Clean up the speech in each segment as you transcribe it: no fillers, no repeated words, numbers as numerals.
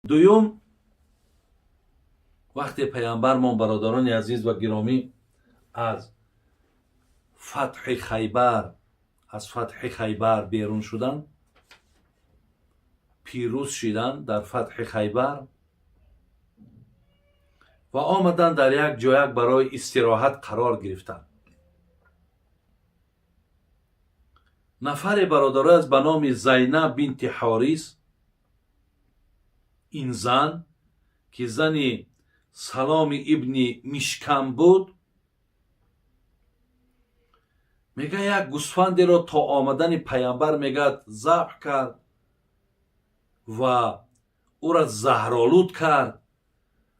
دوم، وقتی پیامبرمان برادران عزیز و گرامی از فتح خیبر بیرون شدن، پیروز شدن در فتح خیبر و آمدن در یک جایک برای استراحت قرار گرفتن. نفر برادر از به نام زینب بنت حارث، این زن که زن سلام ابن مشکم بود، میگه یک گوسفندی را تا آمدن پیامبر میگه ذبح کرد و او را زهرآلود کرد.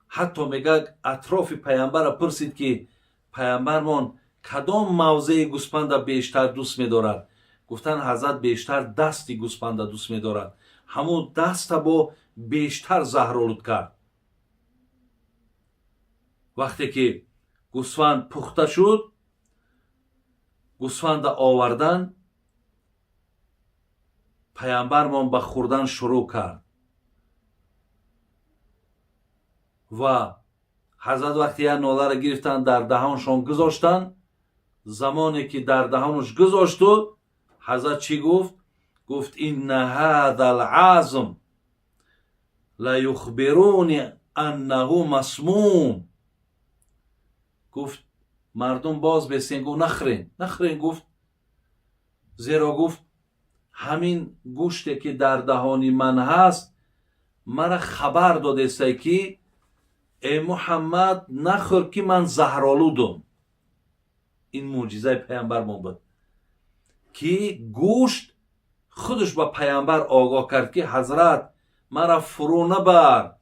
حتی میگه اطراف پیامبر را پرسید که پیامبرمان کدام موضع گوسفند بیشتر دوست می‌دارد؟ گفتن حضرت بیشتر دست گوسفند دوست می‌دارد. همون دست با بیشتر زهرآلود کرد. وقتی که گوسفند پخته شد، گوسفند آوردن، پیامبرمان به خوردن شروع کرد و حضرت وقتی یک ناله را گرفتن در دهانشان گذاشتن. زمانی که در دهانش گذاشت، حضرت چی گفت؟ گفت این هذا العظم لا یخبرونی انه مسموم. گفت مردم باز بسین، گفت نخرین. گفت زیرا گفت همین گوشتی که در دهان من هست مرا خبر داده است که ای محمد نخور که من زهرآلودم. این معجزه پیامبر ما بود که گوشت خودش با پیامبر آگاه کرد که حضرت مرا فرو نبر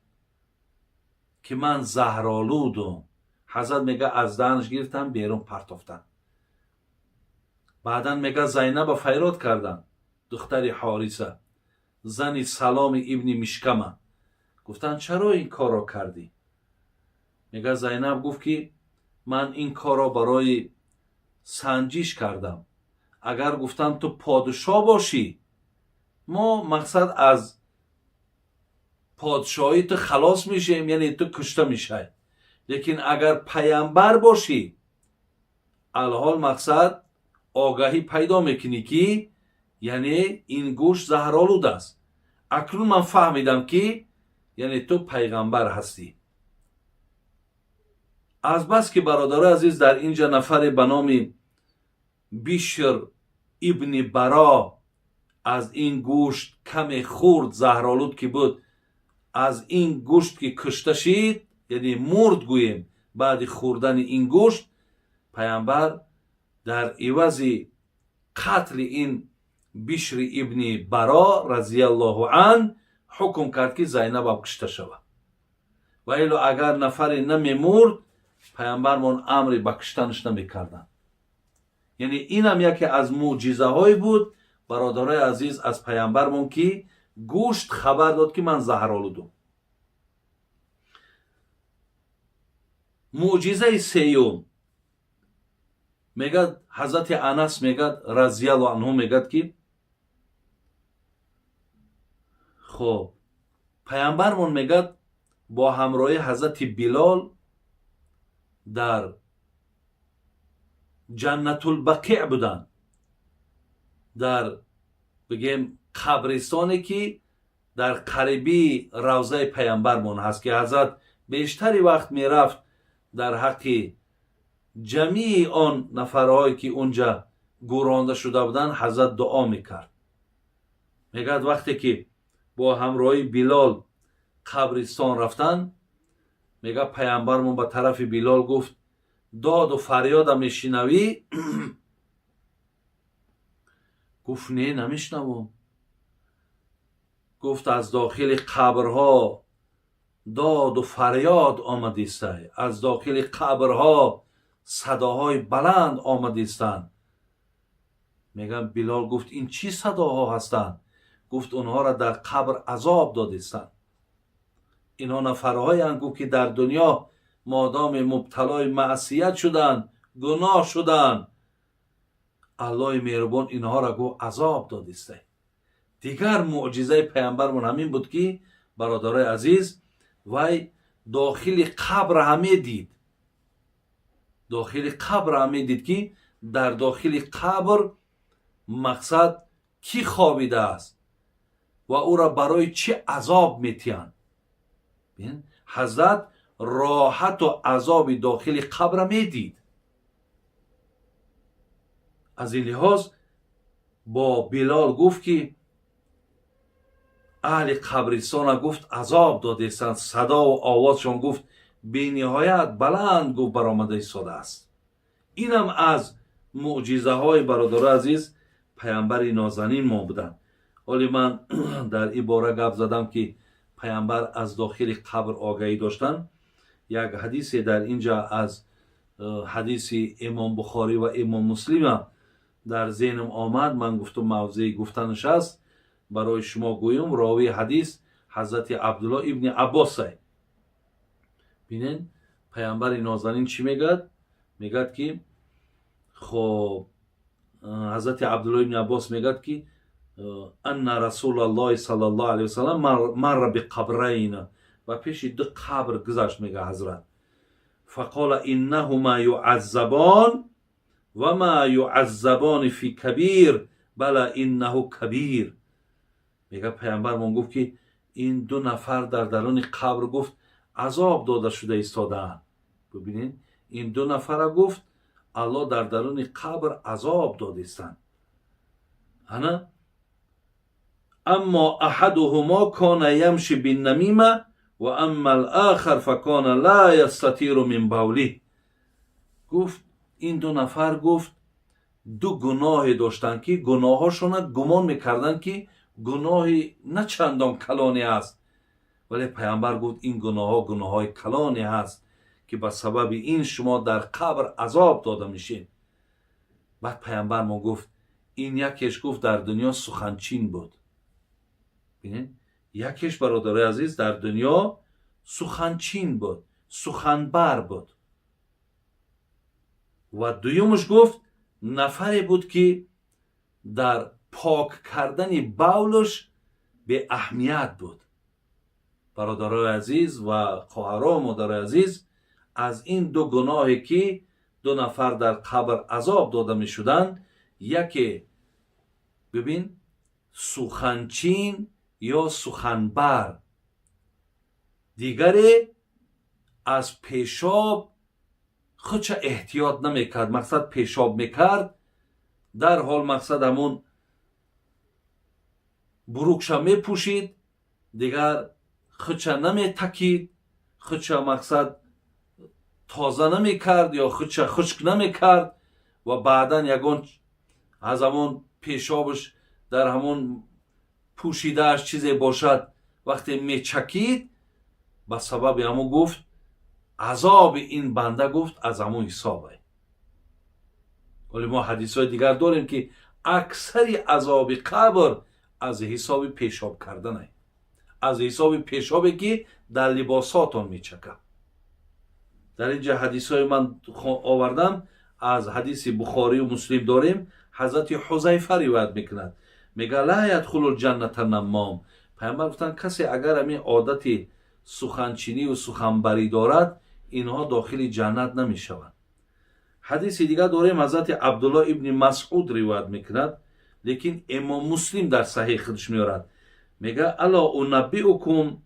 که من زهرآلودم. حضرت میگه از دهنش گرفتن بیرون پرتافتن. بعدن میگه زینب فریاد کردن، دختر حارثه، زن سلام ابن مشکمه. گفتن چرا این کار را کردی؟ میگه زینب گفت که من این کار را برای سنجش کردم. اگر گفتم تو پادشاه باشی، ما مقصد از پادشاهی تو خلاص میشیم، یعنی تو کشته میشه. لیکن اگر پیامبر باشی، الحال مقصد آگاهی پیدا میکنی که یعنی این گوشت زهرآلود است. اکنون من فهمیدم که یعنی تو پیغمبر هستی. از بس که برادر عزیز در اینجا نفر به نام بشر ابن برا از این گوشت کم خورد، زهرآلود که بود، از این گوشت که کشته شد، یعنی مرد گوییم بعد خوردن این گوشت، پیامبر در عوض قتل این بشر ابن برا رضی الله عنه حکم کرد که زینب کشته شود. و الا اگر نفر نمیمرد، پیامبرمان امر به کشتنش نمیکردند. یعنی این هم یکی از معجزه های بود برادرای عزیز از پیامبرمان که گوشت خبر داد که من زهرآلودم. معجزه سیوم میگه حضرت انس میگه رضی الله عنه میگه که خب پیامبرمون میگه با همراهی حضرت بلال در جنت البقیع بودن، در بگیم قبرستانی که در قریبی روضه پیامبرمون هست که حضرت بیشتری وقت میرفت در حق جمیع آن نفرهایی که اونجا گورانده شده بودن حضرت دعا میکرد. میگه وقتی که با همراهی بلال قبرستان رفتن، میگه پیامبرمون به طرف بلال گفت داد و فریادم میشنوی؟ گفت نه نمیشنوم. گفت از داخل قبرها داد و فریاد آمده است، از داخل قبرها صداهای بلند آمده استند. میگم بلال گفت این چی صداها هستند؟ گفت اونها را در قبر عذاب داده استند. اینها نفرهای انگو که در دنیا مادام مبتلای معصیت شدن، گناه شدن، الله مهربان اینها را گو عذاب داده است. دیگر معجزه پیامبرمون همین بود که برادرای عزیز وای داخل قبر همه دید، داخل قبر همه دید که در داخل قبر مقصد کی خوابیده است و او را برای چه عذاب میتیان. حضرت راحت و عذاب داخل قبر میدید. از این لحاظ با بلال گفت که اهل قبرستان گفت عذاب دادستند، صدا و آوازشان گفت به نهایت بلند گفت برآمده ایستاده است. اینم از معجزه های برادر عزیز پیامبر نازنین ما بودن. ولی من در این باره گپ زدم که پیامبر از داخل قبر آگاهی داشتن. یک حدیث در اینجا از حدیث امام بخاری و امام مسلم در ذهنم آمد، من گفتم موضوع گفتنش است برای شما گویم. راوی حدیث حضرت عبدالله ابن عباس است. ببینید پیامبر نازنین چی میگد؟ میگد که خب حضرت عبدالله ابن عباس میگد که ان رسول الله صلی الله علیه وسلم مر بقبرین و پیش دو قبر گذشت. میگه حضرت فقال انهما يعذبان و ما يعذبان فی کبیر بلا انه کبیر. میگه پیامبر من گفت که این دو نفر در درون قبر گفت عذاب داده شده ایستادن. ببینید این دو نفر گفت الله در درون قبر عذاب دادستند. انا اما احدهما کان یمشی بالنمیمه و اما الاخر فکان لا یستطیر من بوله. گفت این دو نفر گفت دو گناه داشتن که گناهاشون گمان میکردن که گناهی نه چندان کلانی است، ولی پیامبر گفت این گناه های کلانی هست که به سبب این شما در قبر عذاب داده میشین. بعد پیامبر ما گفت این یکیش گفت در دنیا سخنچین بود. ببینید یکیش برادر عزیز در دنیا سخنچین بود، سخنبر بود و دویمش گفت نفری بود که در پاک کردن بولش به اهمیت بود. برادرای عزیز و خواهران مادر عزیز، از این دو گناهی که دو نفر در قبر عذاب داده می شدن، یکی ببین سخنچین یا سخنبر، دیگری از پیشاب خودش احتیاط نمیکرد. مقصد پیشاب میکرد در حال مقصد همون بروکش میپوشید، دیگر خودش نمیتکید، خودش مقصد تازه نمیکرد یا خودش خشک نمیکرد و بعدا یگان از همون پیشابش در همون پوشیدهش چیزی باشد وقتی میچکید به سبب همون گفت عذاب این بنده گفت از همون حسابه. ولی ما حدیث های دیگر داریم که اکثر عذاب قبر از حساب پیشاب کردنه، از حساب پیشابی که در لباساتون میچکه. در اینجا حدیث های من آوردم از حدیث بخاری و مسلم داریم. حضرت حذیفه روایت میکند، میگه لا یدخل الجنه نمام. پیامبر گفتن کسی اگر همین عادت سخنچینی و سخنبری دارد اینها داخل جنت نمیشوند. حدیث دیگر داریم حضرت عبدالله ابن مسعود روایت میکند، لیکن امام مسلم در صحیح خودش میارد. میگه الا انبئکم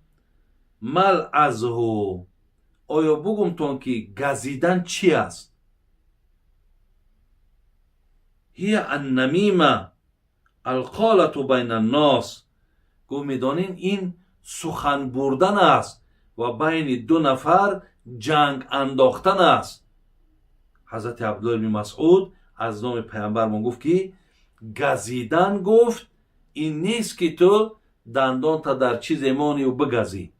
مل ازهو، آیا بگم تون که گزیدن چی است؟ هی النمیمه القالت بین الناس، گو میدانین این سخن بردن است و بین دو نفر جنگ انداختن است. حضرت عبدالله بن مسعود از نام پیامبر ما گفت که گزیدن گفت این نیست که تو دندان تا در چیز ایمانی و بگزی.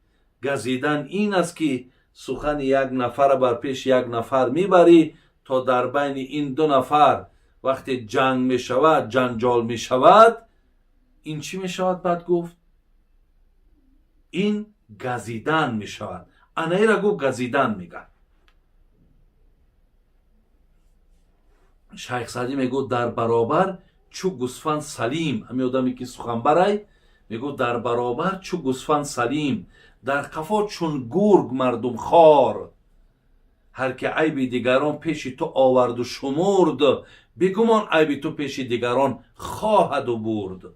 گزیدن این است که سخن یک نفر بر پیش یک نفر میبری تا در بین این دو نفر وقتی جنگ می شود، جنجال می شود، این چی می شود؟ بعد گفت این گزیدن می شود. انهی را گفت گزیدن میگن. شیخ سعدی میگه در برابر چو گوسفند سلیم، همین آدمی که سخن برای میگو در برابر چو گوسفند سلیم، در قفا چون گرگ مردم خوار. هر که عیب دیگران پیش تو آورد و شمرد، بگمان عیب تو پیش دیگران خواهد و برد.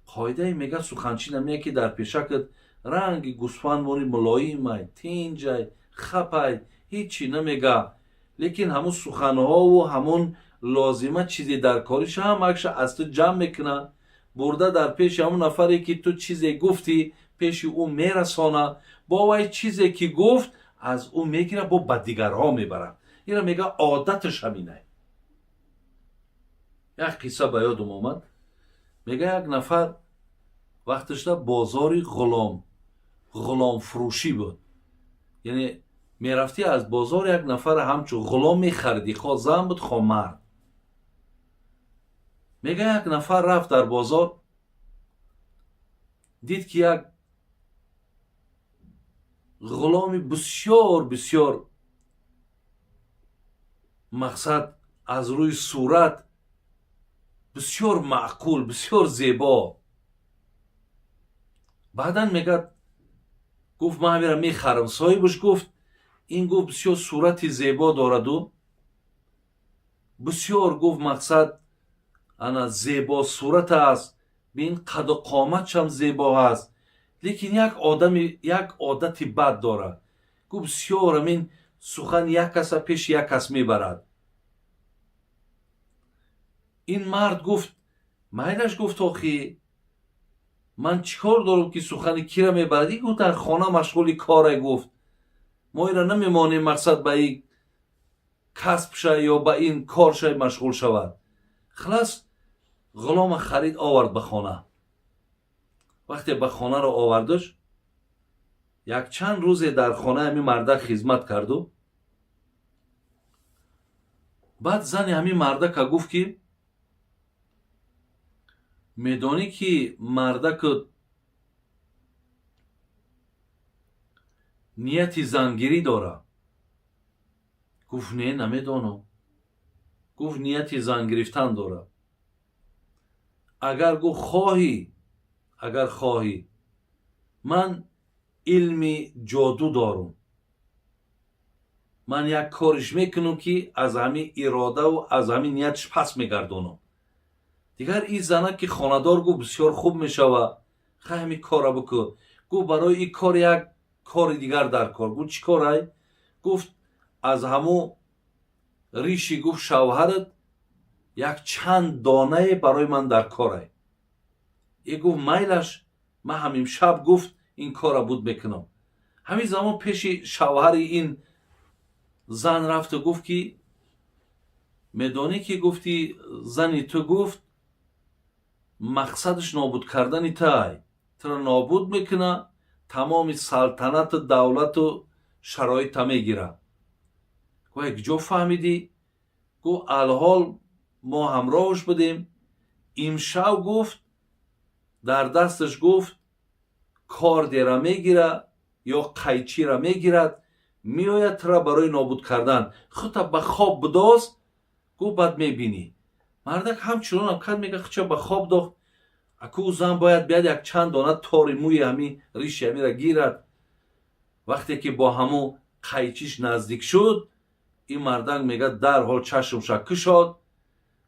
قاعده میگه سخنچی نمیگه که در پیشکت رنگ گوسفند موری ملایمه تینجای خپای هیچی نمیگه، لیکن همون سخنها و همون لازمه چیزی در کارش هم اکش از تو جمع میکنه، برده در پیش همون نفری که تو چیزی گفتی پیش او میرسانه، با وی چیزی که گفت از او میگیره با دیگرها میبره. این را میگه عادتش همینه. یک قصه به یادم اومد. میگه یک نفر وقتش در بازاری غلام فروشی بود، یعنی میرفتی از بازار یک نفر همچون غلام میخردی، خواه زن بود خواه مرد. میگه یک نفر رفت در بازار، دید که یک غلامی بسیار بسیار مقصد از روی صورت بسیار معقول بسیار زیبا. بعدن میگه گفت من میرم میخرم. صاحبش گفت این گفت بسیار صورت زیبا دارد و بسیار گفت مقصد انا زیبا صورت است، بین قد و قامتش هم زیبا است، لیکن یک عادتی بد دارد. گفت بسیار همین سخن یک کس پیش یک کس میبرد. این مرد گفت میلش گفت آخی من چیکار دارم که سخن کی را میبرد؟ این گفت در خانه مشغول کاره، گفت ما ایرا نمیمانیم مقصد به این کسب شه یا به این کار شه مشغول شود. خلاص غلام خرید آورد به خانه. وقتی به خانه را آوردش یک چند روز در خانه همین مردک خدمت کرد و بعد زن همین مردک گفت که میدانی که مردک نیتی زنگیری داره؟ گفت نه نمیدانم. گفت نیتی زن گرفتن داره. اگر خواهی من علم جادو دارم، من یک کارش میکنم که از همین اراده و از همین نیتش پس میگردانم. دیگر این زنه که خاندار گفت بسیار خوب میشوه، خیلی همین کار بکن. گفت برای این کار یک کار دیگر در کار. گفت چی کار؟ گفت از همون ریشی گفت شوهرت یک چند دانه برای من در کاره. ای گفت میلش من همین شب گفت این کار بود میکنم. همین زمان پیش شوهر این زن رفت و گفت که میدانی که گفتی زنی تو گفت مقصدش نابود کردن تای تو نابود میکنه، تمام سلطنت دولت و شرایط میگیره. گفت یک جا فهمیدی؟ گفت الحال ما همراهش بودیم، امشب گفت در دستش گفت کاردی را میگیره یا قیچی را میگیرد، میآید تو را برای نابود کردن. خودت به خواب بداز. گفت بعد میبینی. مردک همچنان هم کرد. میگه چه به خواب داخت؟ اکو زن باید بیاد یک چند دانه تاری موی همین ریش همین را گیرد. وقتی که با همو قیچیش نزدیک شد، این مردک میگه در حال چشمش کشاد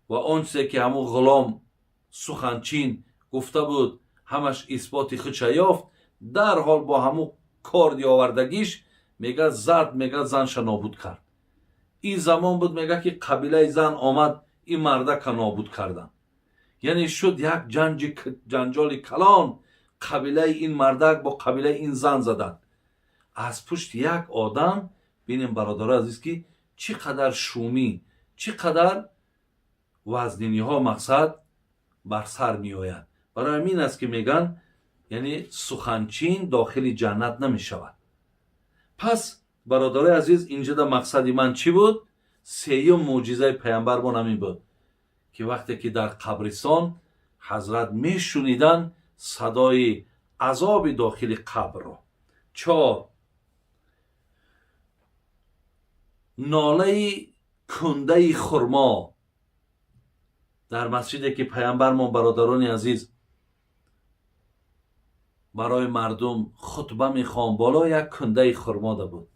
و آنچه که همو غلام سخنچین گفته بود همش اثبات خودش یافت. در حال با همو کاردی آوردگیش میگه زد، میگه زنش نابود کرد. این زمان بود میگه که قبیله زن آمد این مردک نابود کردن. یعنی شد یک جنجال کلان. قبیله این مردک با قبیله این زن زدن. از پشت یک آدم بینیم برادر عزیز که چقدر شومی چقدر وزنینی ها مقصد بر سر می آید. برای همین است که میگن یعنی سخنچین داخل جنت نمی شود. پس برادر عزیز اینجا در مقصدی من چی بود؟ سیوم معجزه پیامبر ما همین بود که وقتی که در قبرستان حضرت می شنیدن صدای عذاب داخل قبر را. 4 ناله کنده خرما. در مسجدی که پیامبر ما برادران عزیز برای مردم خطبه میخوان. بالا یک کنده خرما ده بود.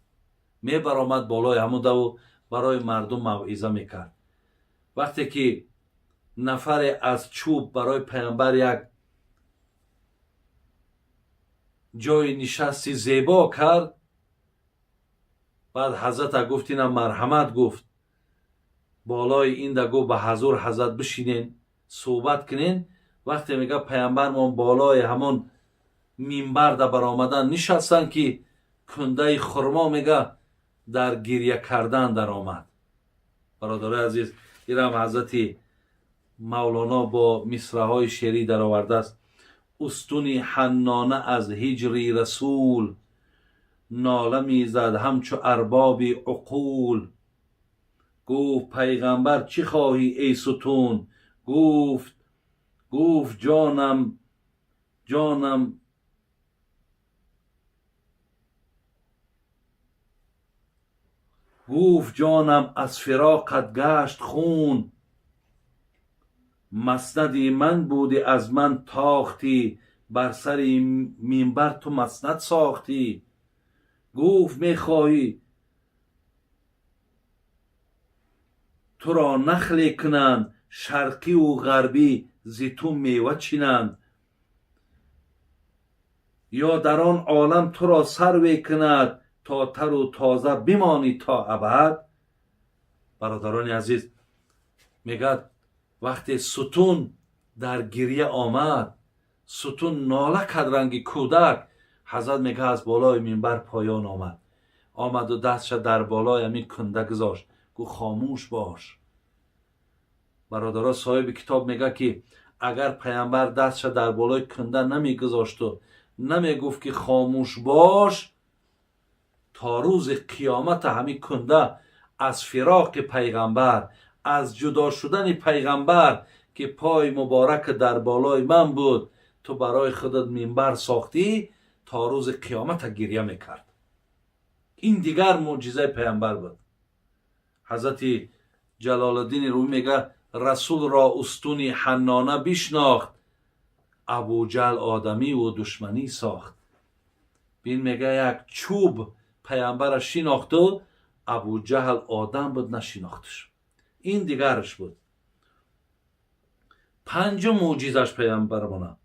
برآمد بالای همون ده و برای مردم موعظه میکرد. وقتی که نفر از چوب برای پیامبر یک جای نشستی زیبا کرد، بعد حضرت گفت اینا مرحمت گفت بالای این ده گفت به حضور حضرت بشینین صحبت کنین. وقتی میگه پیامبر ما بالای همون منبر ده برآمدن نشستن که کنده خرما میگه در گریه کردن در آمد. برادر عزیز، ایرم حضرت مولانا با مصرع‌های شعری در آورده است. استونی حنانه از هجری رسول، ناله میزد همچو ارباب عقول. گفت پیغمبر چی خواهی ای ستون؟ گفت جانم گفت جانم از فراقت گشت خون. مسندی من بودی از من تاختی، بر سر منبر تو مسند ساختی. گفت میخواهی تو را نخل کنند، شرقی و غربی زیتون میوه چینند. یا در آن عالم تو را سروی کند، تا تر و تازه بمانی تا ابد. برادران عزیز، میگه وقتی ستون در گریه آمد، ستون ناله کرد رنگ کودک، حضرت میگه از بالای منبر پایان آمد و دستش در بالای همین کنده گذاشت. گو خاموش باش. برادرها، صاحب کتاب میگه که اگر پیامبر دستش در بالای کنده نمیگذاشت و نمیگفت که خاموش باش، تا روز قیامت همین کنده از فراق پیغمبر، از جدا شدن پیغمبر که پای مبارک در بالای من بود تو برای خودت منبر ساختی، تا روز قیامت گریه میکرد. این دیگر معجزه پیغمبر بود. حضرت جلال الدین رومی میگه رسول را استونی حنانه بشناخت، ابو جهل آدمی و دشمنی ساخت. بین میگه یک چوب پیامبر شناخت و ابو جهل آدم بود نشناختش. این دیگرش بود. پنجم معجزش پیامبر مونه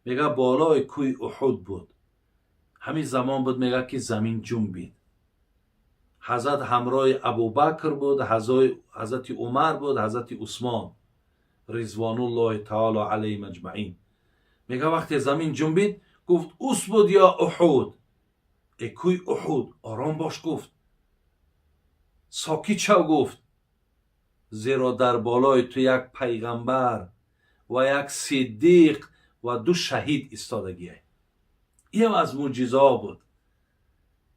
میگه بالای کوی احد بود. همین زمان بود میگه که زمین جنبید. حضرت همراه ابوبکر بود، حضرت عمر بود، حضرت عثمان رضوان الله تعالی علیهم اجمعین. میگه وقتی زمین جنبید گفت اوس بود یا احد؟ ای کوی احد آرام باش گفت، ساکت شو گفت، زیرا در بالای تو یک پیغمبر و یک صدیق و 2 شهید ایستادگیه. این از معجزه بود.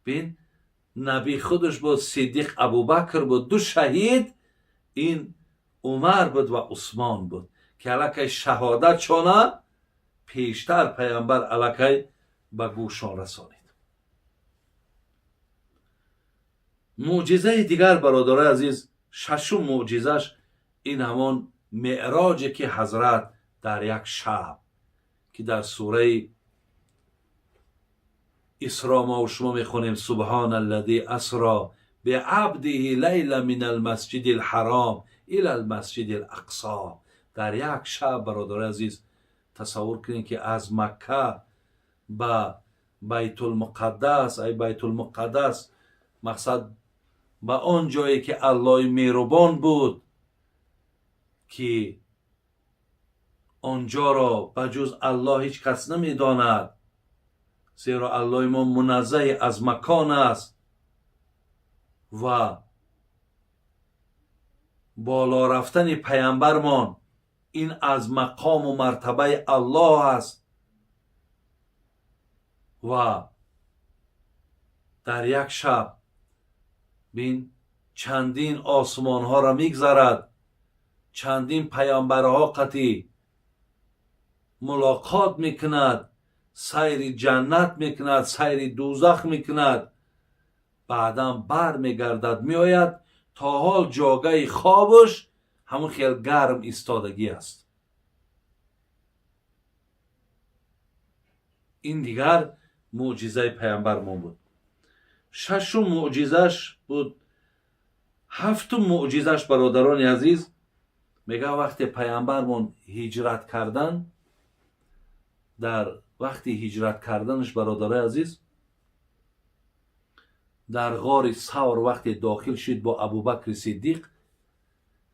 بین نبی خودش بود، صدیق ابوبکر بود، 2 شهید این عمر بود و عثمان بود که علاکه شهادت چانه پیشتر پیامبر علاکه به گوشان رسانید. معجزه دیگر برادر عزیز، ششم معجزش این همان معراجه که حضرت در یک شب که در سوره اسراء ما و شما میخونیم سبحان الذی اسری بعبده لیلا من المسجد الحرام الى المسجد الاقصی. در یک شب برادر عزیز تصور کنید که از مکه به بیت المقدس، ای بیت المقدس مقصد به آن جایی که الله مهربان بود که آنجا را بجز الله هیچ کس نمیداند، زیرا الله ما منزه از مکان است و بالا رفتن پیامبرمان این از مقام و مرتبه الله است. و در یک شب بین چندین آسمان ها را میگذرد، چندین پیامبرها قطعی ملاقات میکند، سیر جنت میکند، سیر دوزخ میکند، بعدا بر میگردد میآید تا حال جاگه خوابش همون خیلی گرم ایستادگی است. این دیگر معجزه پیامبرمون بود. ششم معجزش بود. هفتم معجزش برادران عزیز میگه وقتی پیامبرمون هجرت کردن، در وقتی هجرت کردنش برادران عزیز در غار ثور وقتی داخل شد با ابوبکر صدیق،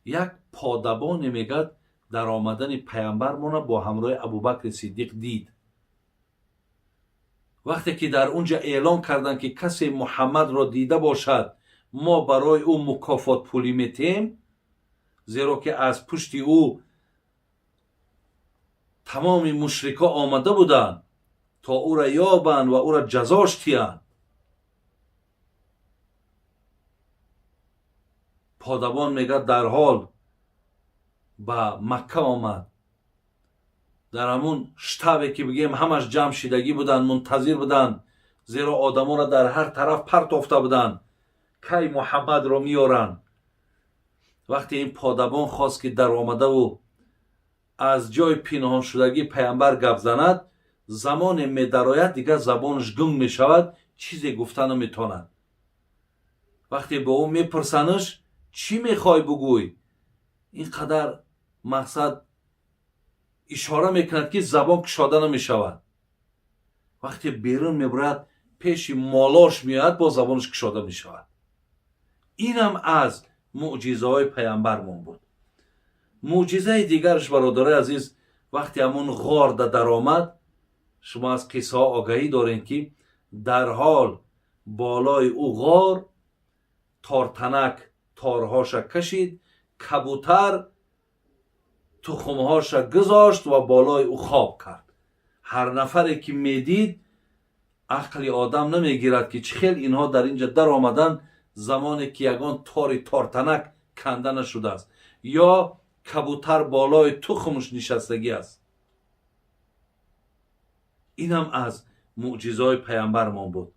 یک پادبان میگه در آمدن پیامبرمون با همراه ابوبکر صدیق دید. وقتی که در اونجا اعلان کردن که کسی محمد را دیده باشد ما برای او مکافات پولی میتیم، زیرا که از پشت او تمام مشرکا آمده بودند تا او را یابند و او را جزاش تیند. پادبان میگه در حال به مکه آمد. در همون شتابی که بگیم همش جمع شدگی بودن، منتظر بودن، زیرا آدما را در هر طرف پرتافته بودن کی محمد را میارن. وقتی این پادبان خواست که در آمده و از جای پنهان شدگی پیامبر گپ زند، زمان میدراید دیگه زبانش گنگ میشود، چیزی گفتن نمیتواند. وقتی به او میپرسنش چی میخوای بگوی، اینقدر مقصد اشاره میکند که زبان کشاده نمیشود. وقتی بیرون میبرد پیش مالاش میاد با زبانش کشاده میشود. اینم از معجزه های پیامبرمون بود. معجزه دیگرش برادر عزیز وقتی همون غار در آمد، شما از قصه ها آگاهی دارین که در حال بالای او غار تارتنک تارهاش کشید، کبوتر تخمهاش گذاشت و بالای او خواب کرد. هر نفری که میدید عقل آدم نمیگیرد که چه خیل اینها در اینجا در آمدن زمانی که یگان تارتنک کنده نشده است یا کبوتر بالای تخمش نشستگی است. اینم از معجزه‌های پیامبرمان بود.